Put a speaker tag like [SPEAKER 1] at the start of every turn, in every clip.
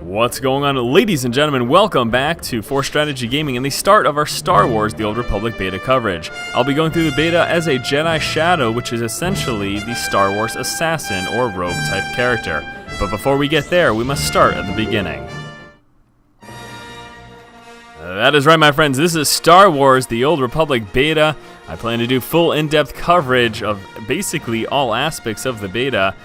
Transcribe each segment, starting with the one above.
[SPEAKER 1] What's going on, ladies and gentlemen? Welcome back to Force Strategy Gaming and the start of our Star Wars The Old Republic beta coverage. I'll be going through the beta as a Jedi Shadow, which is essentially the Star Wars assassin or rogue type character. But before we get there, we must start at the beginning. That is right, my friends. This is Star Wars The Old Republic beta. I plan to do full in-depth coverage of basically all aspects of the beta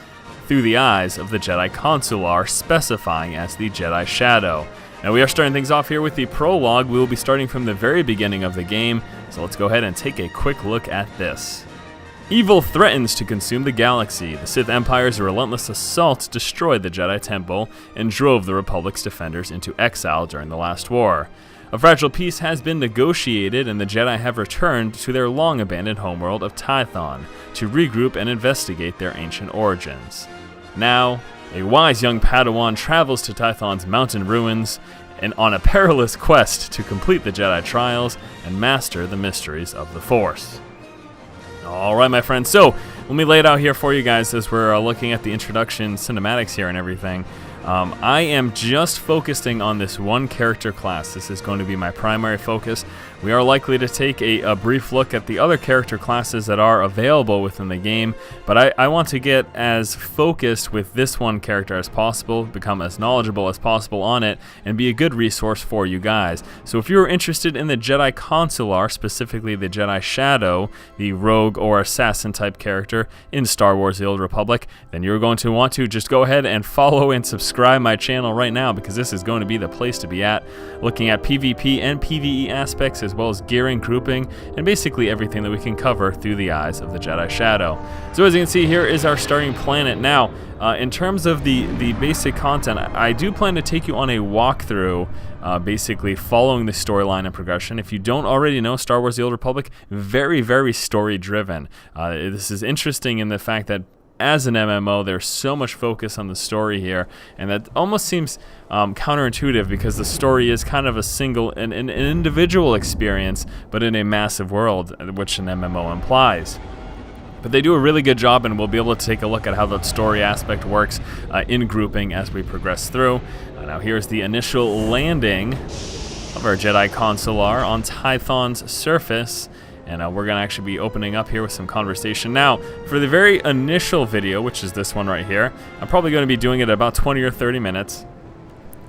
[SPEAKER 1] through the eyes of the Jedi Consular, specifying as the Jedi Shadow. Now we are starting things off here with the prologue. We will be starting from the very beginning of the game, so let's go ahead and take a quick look at this. Evil threatens to consume the galaxy. The Sith Empire's relentless assault destroyed the Jedi Temple and drove the Republic's defenders into exile during the last war. A fragile peace has been negotiated, and the Jedi have returned to their long-abandoned homeworld of Tython to regroup and investigate their ancient origins. Now, a wise young Padawan travels to Tython's mountain ruins and on a perilous quest to complete the Jedi trials and master the mysteries of the Force. Alright, my friends, so let me lay it out here for you guys as we're looking at the introduction cinematics here and everything. I am just focusing on this one character class. This is going to be my primary focus. We are likely to take a brief look at the other character classes that are available within the game, but I want to get as focused with this one character as possible, become as knowledgeable as possible on it, and be a good resource for you guys. So if you're interested in the Jedi Consular, specifically the Jedi Shadow, the rogue or assassin type character in Star Wars The Old Republic, then you're going to want to just go ahead and follow and subscribe my channel right now, because this is going to be the place to be at, looking at PvP and PvE aspects as well as gearing, grouping, and basically everything that we can cover through the eyes of the Jedi Shadow. So as you can see, here is our starting planet. Now, in terms of the basic content, I do plan to take you on a walkthrough, basically following the storyline and progression. If you don't already know, Star Wars The Old Republic, very, very story-driven. This is interesting in the fact that as an MMO, there's so much focus on the story here, and that almost seems counterintuitive, because the story is kind of a single, an individual experience, but in a massive world, which an MMO implies. But they do a really good job, and we'll be able to take a look at how the story aspect works in grouping as we progress through. Now here's the initial landing of our Jedi Consular on Tython's surface. And we're going to actually be opening up here with some conversation. Now, for the very initial video, which is this one right here, I'm probably going to be doing it about 20 or 30 minutes.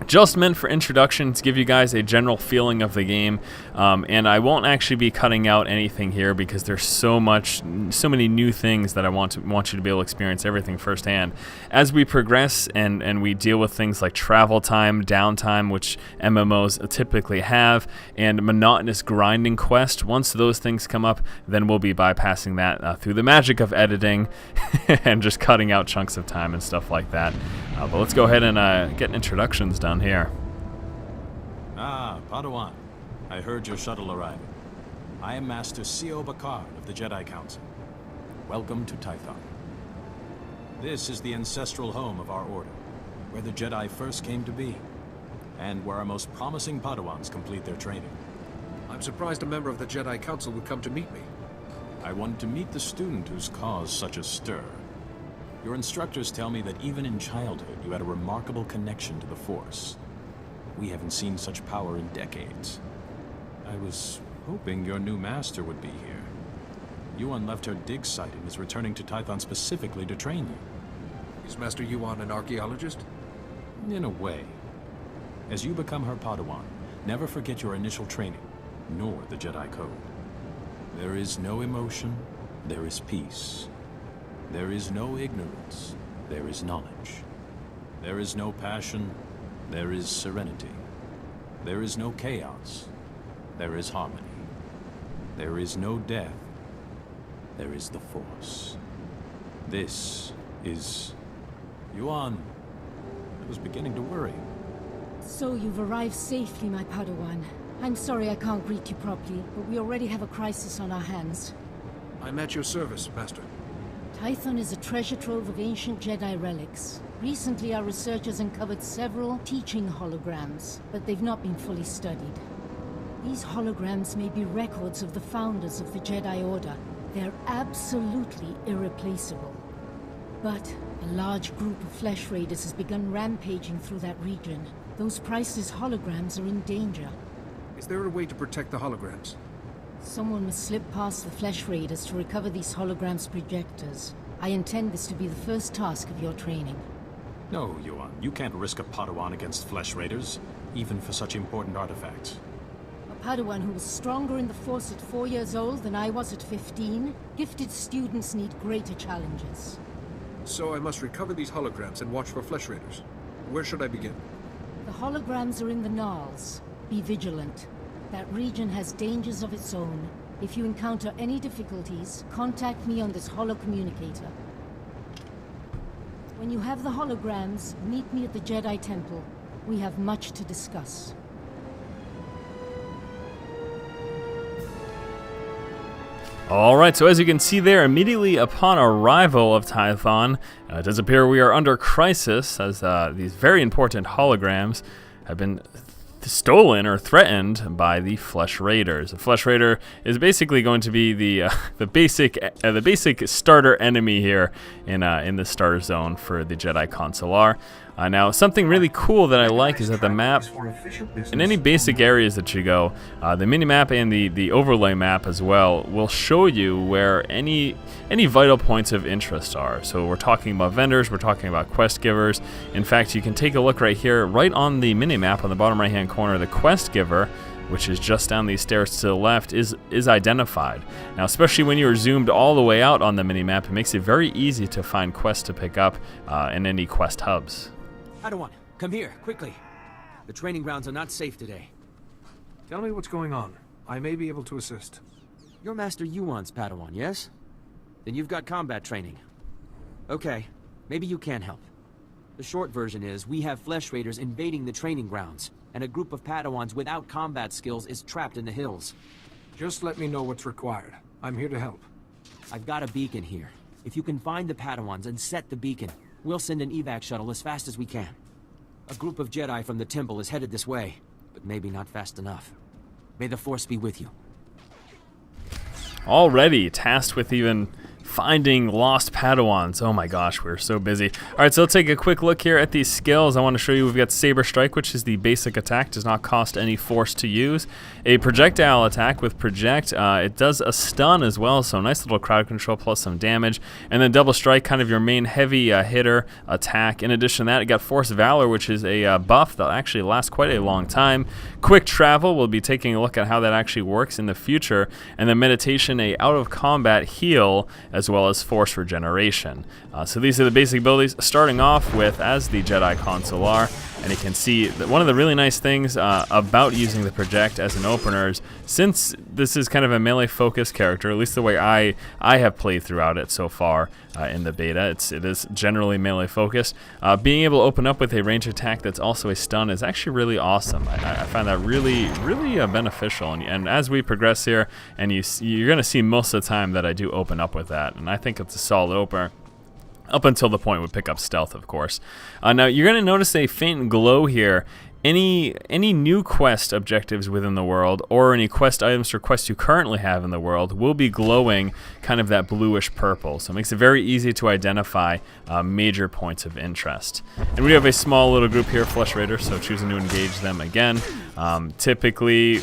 [SPEAKER 1] Just meant for introduction, to give you guys a general feeling of the game, and I won't actually be cutting out anything here, because there's so many new things that I want you to be able to experience everything firsthand. As we progress and we deal with things like travel time, downtime, which MMOs typically have, and monotonous grinding quest, once those things come up, then we'll be bypassing that through the magic of editing and just cutting out chunks of time and stuff like that. But let's go ahead and get introductions done here.
[SPEAKER 2] Ah, Padawan. I heard your shuttle arriving. I am Master C.O. Bakard of the Jedi Council. Welcome to Tython. This is the ancestral home of our order, where the Jedi first came to be, and where our most promising Padawans complete their training.
[SPEAKER 3] I'm surprised a member of the Jedi Council would come to meet me.
[SPEAKER 2] I wanted to meet the student who's caused such a stir. Your instructors tell me that even in childhood, you had a remarkable connection to the Force. We haven't seen such power in decades. I was hoping your new master would be here. Yuan left her dig site and is returning to Tython specifically to train you.
[SPEAKER 3] Is Master Yuan an archaeologist?
[SPEAKER 2] In a way. As you become her Padawan, never forget your initial training, nor the Jedi Code. There is no emotion, there is peace. There is no ignorance, there is knowledge. There is no passion, there is serenity. There is no chaos, there is harmony. There is no death, there is the Force. This is... Yuan, I was beginning to worry.
[SPEAKER 4] So you've arrived safely, my Padawan. I'm sorry I can't greet you properly, but we already have a crisis on our hands.
[SPEAKER 3] I'm at your service, Master.
[SPEAKER 4] Tython is a treasure trove of ancient Jedi relics. Recently, our researchers uncovered several teaching holograms, but they've not been fully studied. These holograms may be records of the founders of the Jedi Order. They're absolutely irreplaceable. But a large group of flesh raiders has begun rampaging through that region. Those priceless holograms are in danger.
[SPEAKER 3] Is there a way to protect the holograms?
[SPEAKER 4] Someone must slip past the Flesh Raiders to recover these holograms' projectors. I intend this to be the first task of your training.
[SPEAKER 2] No, Yuan, you can't risk a Padawan against Flesh Raiders, even for such important artifacts.
[SPEAKER 4] A Padawan who was stronger in the Force at 4 years old than I was at 15? Gifted students need greater challenges.
[SPEAKER 3] So I must recover these holograms and watch for Flesh Raiders. Where should I begin?
[SPEAKER 4] The holograms are in the Gnarls. Be vigilant. That region has dangers of its own. If you encounter any difficulties, contact me on this holo communicator. When you have the holograms, meet me at the Jedi Temple. We have much to discuss.
[SPEAKER 1] Alright, so as you can see there, immediately upon arrival of Tython, it does appear we are under crisis as these very important holograms have been stolen or threatened by the Flesh Raiders. The Flesh Raider is basically going to be the basic starter enemy here in the starter zone for the Jedi Consular. Now, something really cool that I like is that the map, in any basic areas that you go, the mini-map and the overlay map as well will show you where any vital points of interest are. So we're talking about vendors, we're talking about quest givers. In fact, you can take a look right here, right on the mini-map on the bottom right-hand corner, the quest giver, which is just down these stairs to the left, is identified. Now, especially when you're zoomed all the way out on the mini-map, it makes it very easy to find quests to pick up in any quest hubs.
[SPEAKER 5] Padawan, come here, quickly. The training grounds are not safe today.
[SPEAKER 3] Tell me what's going on. I may be able to assist.
[SPEAKER 5] You're Master Yuan's Padawan, yes? Then you've got combat training. Okay, maybe you can help. The short version is, we have Flesh Raiders invading the training grounds, and a group of Padawans without combat skills is trapped in the hills.
[SPEAKER 3] Just let me know what's required. I'm here to help.
[SPEAKER 5] I've got a beacon here. If you can find the Padawans and set the beacon, we'll send an evac shuttle as fast as we can. A group of Jedi from the temple is headed this way, but maybe not fast enough. May the Force be with you.
[SPEAKER 1] Already tasked with even finding lost Padawans. Oh my gosh, we're so busy. Alright, so let's take a quick look here at these skills. I want to show you we've got Saber Strike, which is the basic attack, does not cost any force to use. A projectile attack with Project, it does a stun as well, so nice little crowd control plus some damage. And then Double Strike, kind of your main heavy hitter attack. In addition to that, it got Force Valor, which is a buff that actually lasts quite a long time. Quick Travel, we'll be taking a look at how that actually works in the future. And then Meditation, a out of combat heal, as well as Force Regeneration. So these are the basic abilities, starting off with as the Jedi Consular. And you can see that one of the really nice things about using the Project as an opener is, since this is kind of a melee focused character, at least the way I have played throughout it so far in the beta, it is generally melee focused. Being able to open up with a range attack that's also a stun is actually really awesome. I find that really beneficial, and as we progress here, and you're going to see most of the time that I do open up with that, and I think it's a solid opener. Up until the point we pick up stealth, of course. Now you're going to notice a faint glow here. Any new quest objectives within the world, or any quest items or quests you currently have in the world, will be glowing kind of that bluish purple. So it makes it very easy to identify major points of interest. And we have a small little group here, Flesh Raiders, so choosing to engage them again. Typically,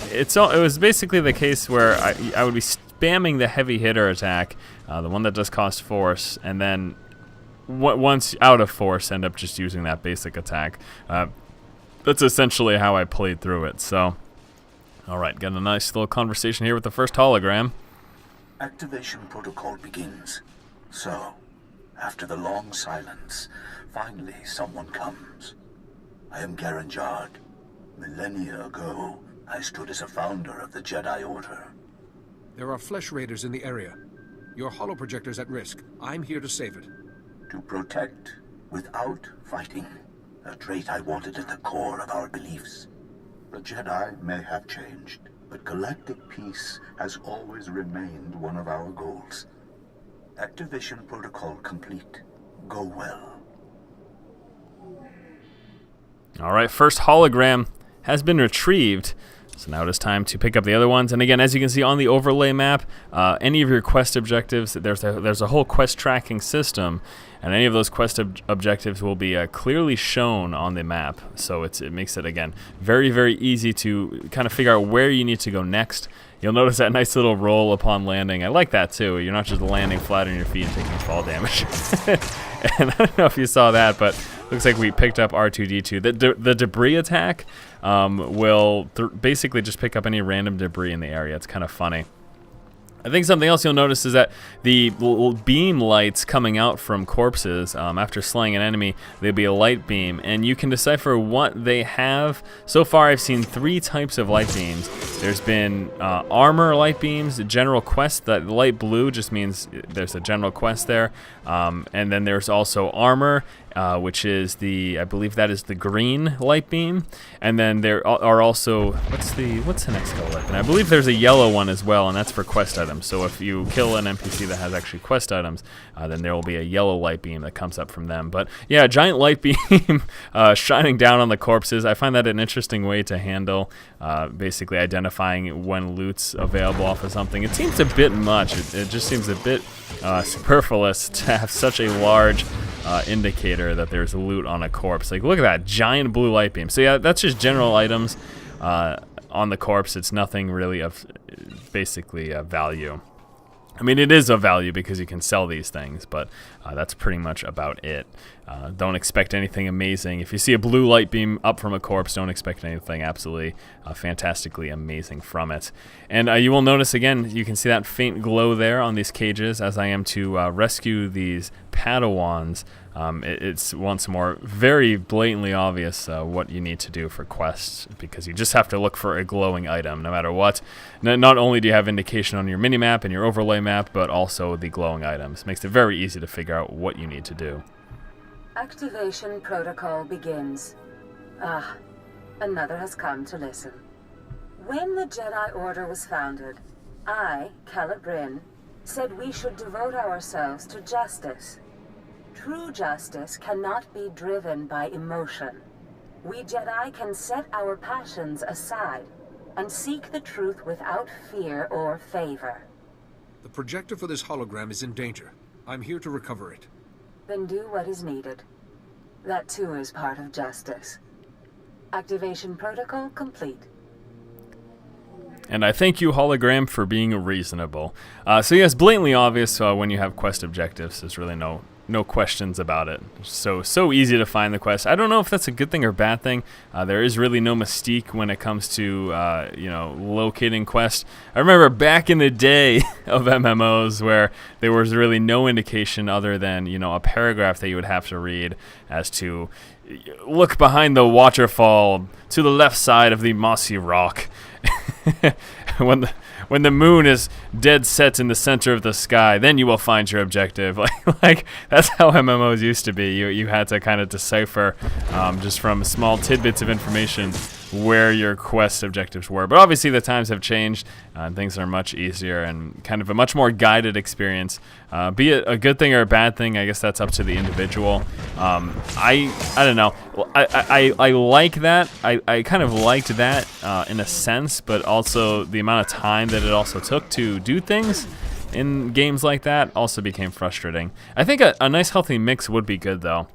[SPEAKER 1] it was basically the case where I would be spamming the heavy hitter attack, the one that does cost force, and then once out of force, end up just using that basic attack. That's essentially how I played through it. So, alright, got a nice little conversation here with the first hologram.
[SPEAKER 6] Activation protocol begins. So, after the long silence, finally someone comes. I am Garanjard. Millennia ago, I stood as a founder of the Jedi Order.
[SPEAKER 3] There are Flesh Raiders in the area. Your holoprojector's at risk. I'm here to save it.
[SPEAKER 6] To protect without fighting. A trait I wanted at the core of our beliefs. The Jedi may have changed, but galactic peace has always remained one of our goals. Activation protocol complete. Go well.
[SPEAKER 1] Alright, first hologram has been retrieved. So now it is time to pick up the other ones. And again, as you can see on the overlay map, any of your quest objectives, there's a whole quest tracking system, and any of those quest objectives will be clearly shown on the map. So it makes it, again, very, very easy to kind of figure out where you need to go next. You'll notice that nice little roll upon landing. I like that too. You're not just landing flat on your feet and taking fall damage. And I don't know if you saw that, but looks like we picked up R2-D2. The debris attack will basically just pick up any random debris in the area. It's kind of funny. I think something else you'll notice is that the beam lights coming out from corpses after slaying an enemy, there'll be a light beam, and you can decipher what they have. So far, I've seen 3 types of light beams. There's been armor light beams, general quest. That light blue just means there's a general quest there, and then there's also armor, which is I believe that is the green light beam, and then there are also what's the next color light beam? I believe there's a yellow one as well, and that's for quest items. So if you kill an NPC that has actually quest items, then there will be a yellow light beam that comes up from them. But yeah, a giant light beam shining down on the corpses. I find that an interesting way to handle basically identifying when loot's available off of something. It seems a bit much. It just seems a bit superfluous to have such a large indicator that there's loot on a corpse. Like, look at that giant blue light beam. So yeah, that's just general items on the corpse. It's nothing really of basically value. I mean, it is of value because you can sell these things, but that's pretty much about it. Don't expect anything amazing. If you see a blue light beam up from a corpse, don't expect anything absolutely fantastically amazing from it. And you will notice, again, you can see that faint glow there on these cages as I am to rescue these Padawans. It's once more very blatantly obvious what you need to do for quests, because you just have to look for a glowing item no matter what. Not only do you have indication on your minimap and your overlay map, but also the glowing items. Makes it very easy to figure out what you need to do.
[SPEAKER 7] Activation protocol begins. Another has come to listen. When the Jedi Order was founded, I, Callum Bryn, said we should devote ourselves to justice. True justice cannot be driven by emotion. We Jedi can set our passions aside and seek the truth without fear or favor.
[SPEAKER 3] The projector for this hologram is in danger. I'm here to recover it.
[SPEAKER 7] Then do what is needed. That too is part of justice. Activation protocol complete.
[SPEAKER 1] And I thank you, Hologram, for being reasonable. So yes, blatantly obvious when you have quest objectives. There's really no questions about it. So easy to find the quest. I don't know if that's a good thing or bad thing. There is really no mystique when it comes to locating quests. I remember back in the day of MMOs where there was really no indication other than a paragraph that you would have to read as to look behind the waterfall to the left side of the mossy rock. When the moon is dead set in the center of the sky, then you will find your objective. Like that's how MMOs used to be. You had to kind of decipher just from small tidbits of information where your quest objectives were. But obviously the times have changed, and things are much easier and kind of a much more guided experience. Be it a good thing or a bad thing, I guess that's up to the individual. I don't know. I like that. I kind of liked that in a sense, but also the amount of time that it also took to do things in games like that also became frustrating. I think a nice healthy mix would be good though.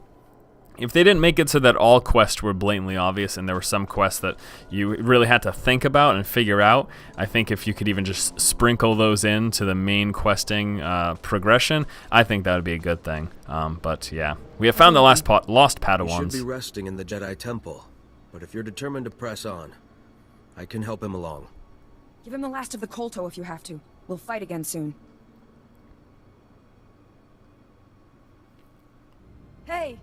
[SPEAKER 1] If they didn't make it so that all quests were blatantly obvious and there were some quests that you really had to think about and figure out, I think if you could even just sprinkle those into the main questing progression, I think that would be a good thing. But yeah, we have found the lost Padawans.
[SPEAKER 8] You should be resting in the Jedi Temple, but if you're determined to press on, I can help him along.
[SPEAKER 9] Give him the last of the Kolto if you have to. We'll fight again soon. Hey!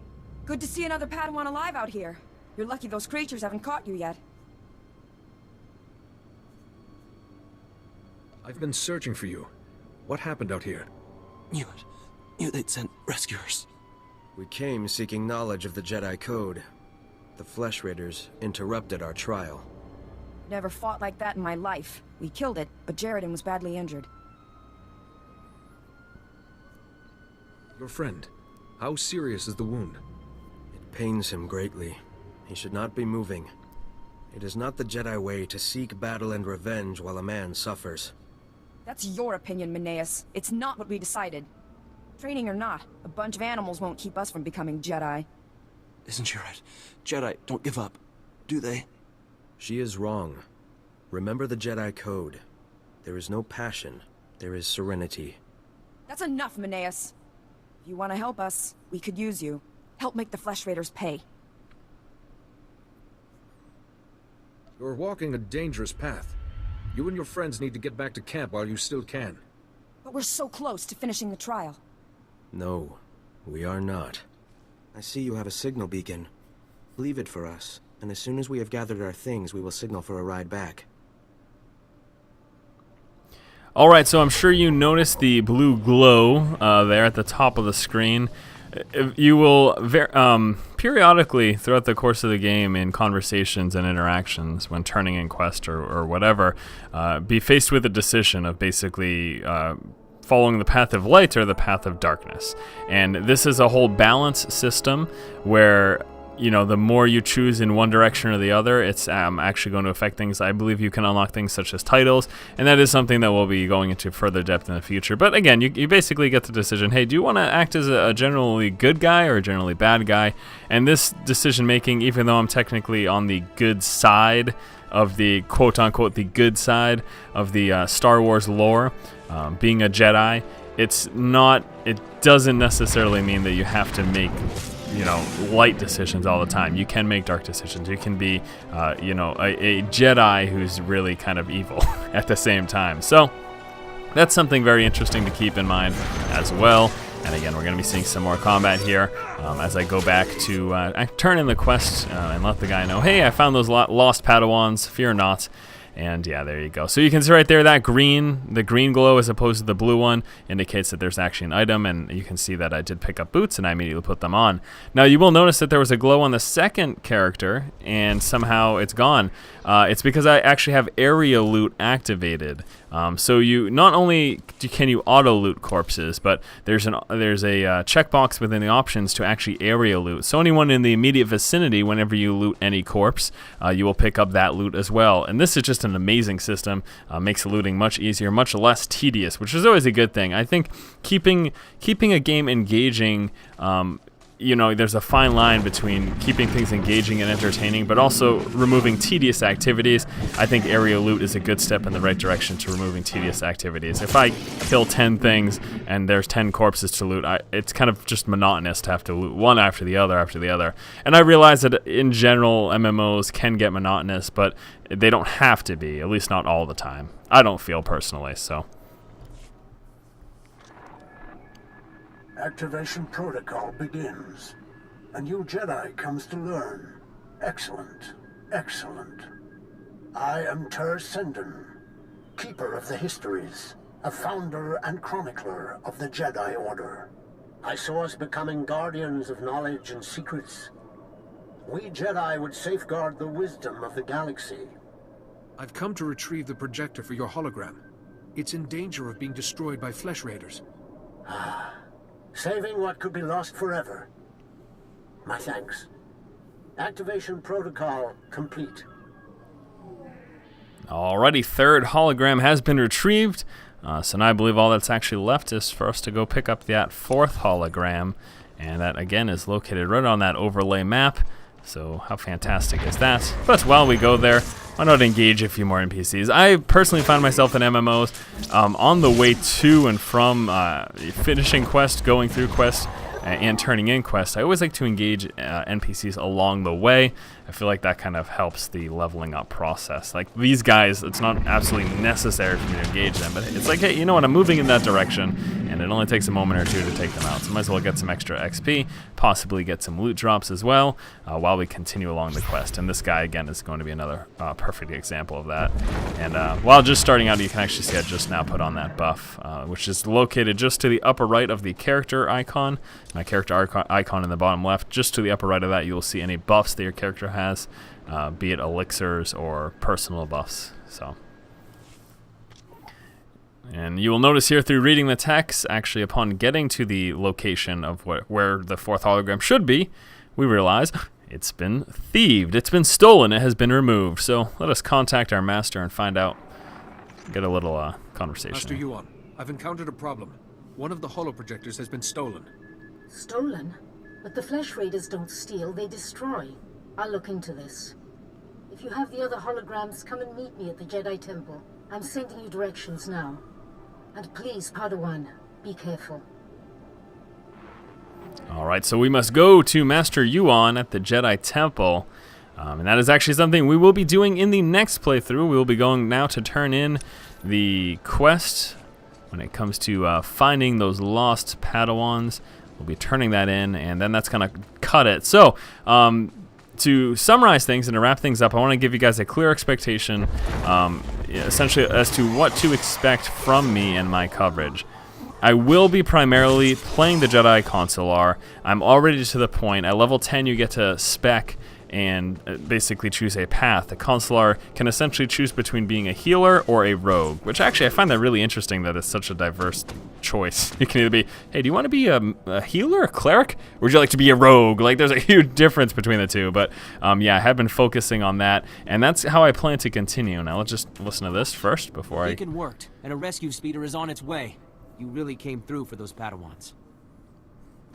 [SPEAKER 9] Good to see another Padawan alive out here. You're lucky those creatures haven't caught you yet.
[SPEAKER 3] I've been searching for you. What happened out here?
[SPEAKER 10] Knew they'd sent rescuers.
[SPEAKER 8] We came seeking knowledge of the Jedi Code. The Flesh Raiders interrupted our trial.
[SPEAKER 9] Never fought like that in my life. We killed it, but Jaredin was badly injured.
[SPEAKER 3] Your friend. How serious is the wound?
[SPEAKER 8] Pains him greatly. He should not be moving. It is not the Jedi way to seek battle and revenge while a man suffers.
[SPEAKER 9] That's your opinion, Meneus. It's not what we decided. Training or not, a bunch of animals won't keep us from becoming Jedi.
[SPEAKER 10] Isn't she right? Jedi don't give up, do they?
[SPEAKER 8] She is wrong. Remember the Jedi Code. There is no passion. There is serenity.
[SPEAKER 9] That's enough, Meneus. If you want to help us, we could use you. Help make the Flesh Raiders pay.
[SPEAKER 3] You're walking a dangerous path. You and your friends need to get back to camp while you still can.
[SPEAKER 9] But we're so close to finishing the trial.
[SPEAKER 8] No, we are not. I see you have a signal beacon. Leave it for us, and as soon as we have gathered our things, we will signal for a ride back.
[SPEAKER 1] Alright, so I'm sure you noticed the blue glow there at the top of the screen. You will periodically throughout the course of the game in conversations and interactions when turning in quest or whatever, be faced with a decision of basically following the path of light or the path of darkness. And this is a whole balance system where, you know, the more you choose in one direction or the other, it's actually going to affect things. I believe you can unlock things such as titles, and that is something that we'll be going into further depth in the future. But again, you basically get the decision, hey, do you want to act as a generally good guy or a generally bad guy? And this decision making, even though I'm technically on the good side of the quote-unquote the good side of the Star Wars lore, being a Jedi, it doesn't necessarily mean that you have to make, you know, light decisions all the time. You can make dark decisions. You can be, you know, a Jedi who's really kind of evil at the same time. So that's something very interesting to keep in mind as well. And again, we're going to be seeing some more combat here as I go back to turn in the quest and let the guy know, hey, I found those lost Padawans, fear not. And yeah, there you go. So you can see right there that the green glow as opposed to the blue one indicates that there's actually an item, and you can see that I did pick up boots and I immediately put them on. Now you will notice that there was a glow on the second character and somehow it's gone. It's because I actually have area loot activated. So you not only can you auto loot corpses, but there's a checkbox within the options to actually area loot. So anyone in the immediate vicinity, whenever you loot any corpse, you will pick up that loot as well. And this is just an amazing system. Makes looting much easier, much less tedious, which is always a good thing. I think keeping a game engaging. You know, there's a fine line between keeping things engaging and entertaining, but also removing tedious activities. I think area loot is a good step in the right direction to removing tedious activities. If I kill 10 things and there's 10 corpses to loot, it's kind of just monotonous to have to loot one after the other after the other. And I realize that in general, MMOs can get monotonous, but they don't have to be, at least not all the time. I don't feel personally, so.
[SPEAKER 6] Activation protocol begins. A new Jedi comes to learn. Excellent. Excellent. I am Ter Senden, Keeper of the Histories, a founder and chronicler of the Jedi Order. I saw us becoming guardians of knowledge and secrets. We Jedi would safeguard the wisdom of the galaxy.
[SPEAKER 3] I've come to retrieve the projector for your hologram. It's in danger of being destroyed by Flesh Raiders.
[SPEAKER 6] Saving what could be lost forever. My thanks. Activation protocol complete.
[SPEAKER 1] Alrighty, third hologram has been retrieved. So now I believe all that's actually left is for us to go pick up that fourth hologram. And that, again, is located right on that overlay map. So how fantastic is that? But while we go there, why not engage a few more NPCs? I personally find myself in MMOs on the way to and from finishing quest, going through quest, and turning in quest. I always like to engage NPCs along the way. I feel like that kind of helps the leveling up process. Like these guys, it's not absolutely necessary for me to engage them, but it's like, hey, you know what, I'm moving in that direction, and it only takes a moment or two to take them out. So might as well get some extra XP, possibly get some loot drops as well, while we continue along the quest. And this guy, again, is going to be another perfect example of that. And while just starting out, you can actually see I just now put on that buff, which is located just to the upper right of the character icon. My character icon in the bottom left, just to the upper right of that, you will see any buffs that your character has, be it elixirs or personal buffs. So, and you will notice here through reading the text, actually upon getting to the location of where the fourth hologram should be, we realize it's been thieved. It's been stolen. It has been removed. So let us contact our master and find out. Get a little conversation.
[SPEAKER 3] Master Yuan, I've encountered a problem. One of the holoprojectors has been stolen.
[SPEAKER 4] Stolen? But the Flesh Raiders don't steal, they destroy. I'll look into this. If you have the other holograms, come and meet me at the Jedi Temple. I'm sending you directions now. And please, Padawan, be careful.
[SPEAKER 1] Alright, so we must go to Master Yuan at the Jedi Temple. And that is actually something we will be doing in the next playthrough. We will be going now to turn in the quest when it comes to finding those lost Padawans. We'll be turning that in, and then that's going to cut it. So, to summarize things and to wrap things up, I want to give you guys a clear expectation, essentially as to what to expect from me and my coverage. I will be primarily playing the Jedi Consular. I'm already to the point. At level 10, you get to spec and basically choose a path. The Consular can essentially choose between being a healer or a rogue, which actually I find that really interesting that it's such a diverse choice. You can either be, hey, do you want to be a healer, a cleric, or would you like to be a rogue? Like, there's a huge difference between the two, but yeah, I have been focusing on that, and that's how I plan to continue. Now, let's just listen to this first before
[SPEAKER 5] Beacon worked, and a rescue speeder is on its way. You really came through for those Padawans.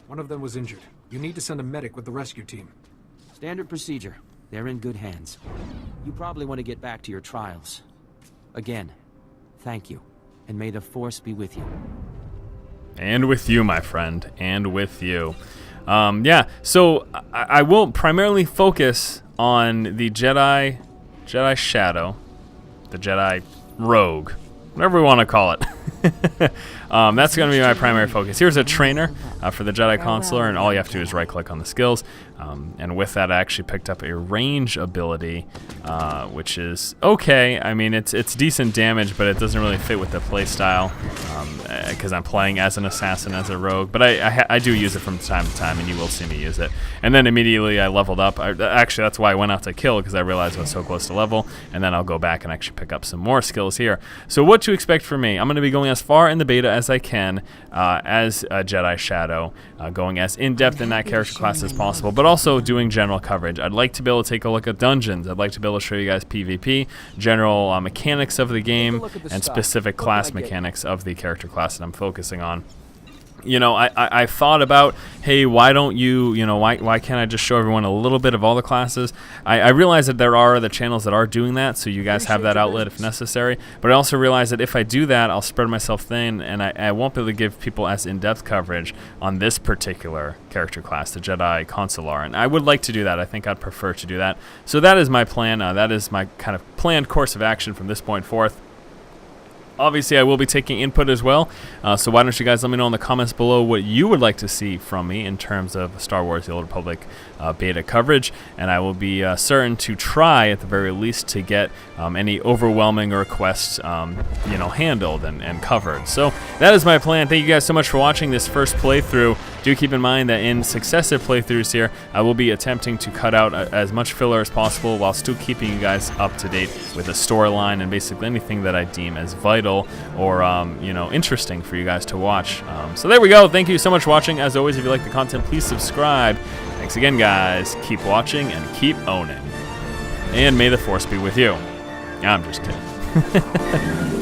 [SPEAKER 3] One of them was injured. You need to send a medic with the rescue team.
[SPEAKER 5] Standard procedure. They're in good hands. You probably want to get back to your trials. Again, thank you, and may the Force be with you.
[SPEAKER 1] And with you, my friend, and with you. Yeah, so I will primarily focus on the Jedi Shadow, the Jedi Rogue, whatever we want to call it. That's going to be my primary focus. Here's a trainer for the Jedi Consular, and all you have to do is right-click on the skills. And with that, I actually picked up a range ability, which is okay. I mean, it's decent damage, but it doesn't really fit with the playstyle because I'm playing as an assassin, as a rogue. But I do use it from time to time, and you will see me use it. And then immediately I leveled up. Actually, that's why I went out to kill, because I realized I was so close to level. And then I'll go back and actually pick up some more skills here. So what to expect from me? I'm going to be going as far in the beta as I can as a Jedi Shadow, going as in-depth in that character class as possible, but also doing general coverage. I'd like to be able to take a look at dungeons. I'd like to be able to show you guys PvP, general mechanics of the game, and specific class mechanics of the character class that I'm focusing on. You know, I thought about, hey, why don't you, why can't I just show everyone a little bit of all the classes? I realize that there are other channels that are doing that, so you guys have that outlet if necessary. But I also realize that if I do that, I'll spread myself thin, and I won't be able to give people as in-depth coverage on this particular character class, the Jedi Consular. And I would like to do that. I think I'd prefer to do that. So that is my plan. That is my kind of planned course of action from this point forth. Obviously, I will be taking input as well, so why don't you guys let me know in the comments below what you would like to see from me in terms of Star Wars The Old Republic beta coverage, and I will be certain to try, at the very least, to get any overwhelming requests handled and covered. So that is my plan. Thank you guys so much for watching this first playthrough. Do keep in mind that in successive playthroughs here, I will be attempting to cut out as much filler as possible while still keeping you guys up to date with the storyline and basically anything that I deem as vital or interesting for you guys to watch. So there we go. Thank you so much for watching. As always, if you like the content, please subscribe. Thanks again, guys. Keep watching and keep owning. And may the Force be with you. I'm just kidding.